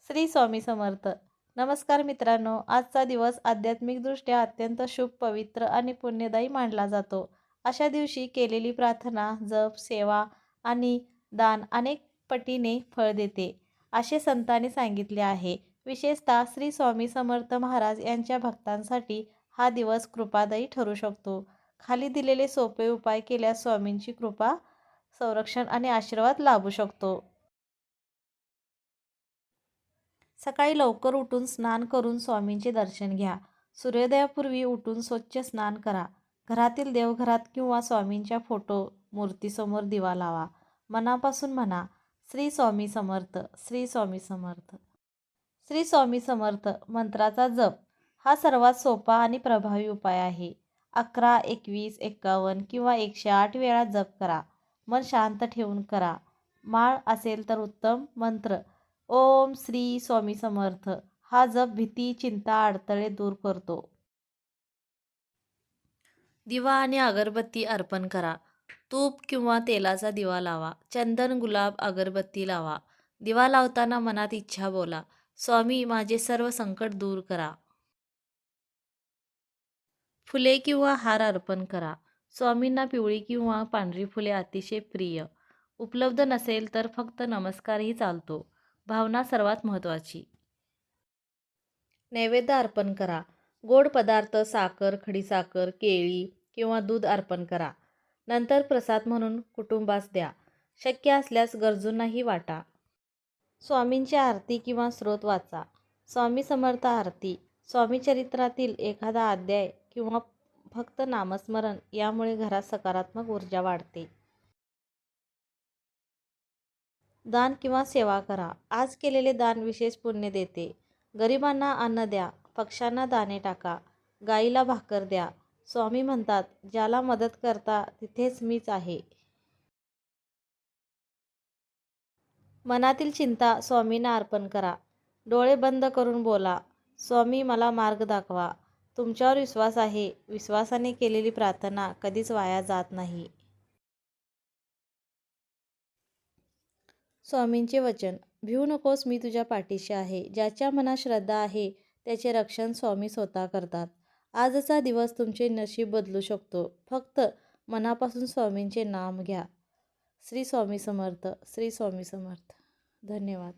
श्री स्वामी समर्थ. नमस्कार मित्रांनो, आजचा दिवस आध्यात्मिकदृष्ट्या अत्यंत शुभ, पवित्र आणि पुण्यदायी मानला जातो. अशा दिवशी केलेली प्रार्थना, जप, सेवा आणि दान अनेक पटीने फळ देते, असे संतांनी सांगितले आहे. विशेषतः श्री स्वामी समर्थ महाराज यांच्या भक्तांसाठी हा दिवस कृपादायी ठरू शकतो. खाली दिलेले सोपे उपाय केल्यास स्वामींची कृपा, संरक्षण आणि आशीर्वाद लाभू शकतो. सकाळी लवकर उठून स्नान करून स्वामींचे दर्शन घ्या. सूर्योदयापूर्वी उठून स्वच्छ स्नान करा. घरातील देवघरात किंवा स्वामींच्या फोटो, मूर्तीसमोर दिवा लावा. मनापासून म्हणा, श्री स्वामी समर्थ, श्री स्वामी समर्थ. श्री स्वामी समर्थ मंत्राचा जप हा सर्वात सोपा आणि प्रभावी उपाय आहे. 11, 21, 51 किंवा 108 वेळा जप करा. मन शांत ठेवून करा. माळ असेल तर उत्तम. मंत्र ओम श्री स्वामी समर्थ हा जप भीती, चिंता, अडथळे दूर करतो. दिवा आणि अगरबत्ती अर्पण करा. तूप किंवा तेलाचा दिवा लावा. चंदन, गुलाब, अगरबत्ती लावा. दिवा लावताना मनात इच्छा बोला, स्वामी माझे सर्व संकट दूर करा. फुले किंवा हार अर्पण करा. स्वामींना पिवळी किंवा पांढरी फुले अतिशय प्रिय. उपलब्ध नसेल तर फक्त नमस्कारही चालतो. भावना सर्वात महत्त्वाची. नैवेद्य अर्पण करा. गोड पदार्थ, साखर, खडीसाखर, केळी किंवा दूध अर्पण करा. नंतर प्रसाद म्हणून कुटुंबास द्या. शक्य असल्यास गरजूंनाही वाटा. स्वामींची आरती किंवा स्तोत्र वाचा. स्वामी समर्थ आरती, स्वामी चरित्रातील एखादा अध्याय किंवा फक्त नामस्मरण यामुळे घरात सकारात्मक ऊर्जा वाढते. दान किंवा सेवा करा. आज केलेले दान विशेष पुण्य देते. गरिबांना अन्न द्या. पक्ष्यांना दाणे टाका. गाईला भाकर द्या. स्वामी म्हणतात, ज्याला मदत करता तिथेच मीच आहे. मनातील चिंता स्वामींना अर्पण करा. डोळे बंद करून बोला, स्वामी मला मार्ग दाखवा. तुमच्यावर विश्वास आहे. विश्वासाने केलेली प्रार्थना कधीच वाया जात नाही. स्वामींचे वचन, भिवू नकोस, मी तुझ्या पाठीशी आहे. ज्याच्या मनात श्रद्धा आहे त्याचे रक्षण स्वामी स्वतः करतात. आजचा दिवस तुमचे नशीब बदलू शकतो. फक्त मनापासून स्वामींचे नाम घ्या. श्री स्वामी समर्थ, श्री स्वामी समर्थ. धन्यवाद.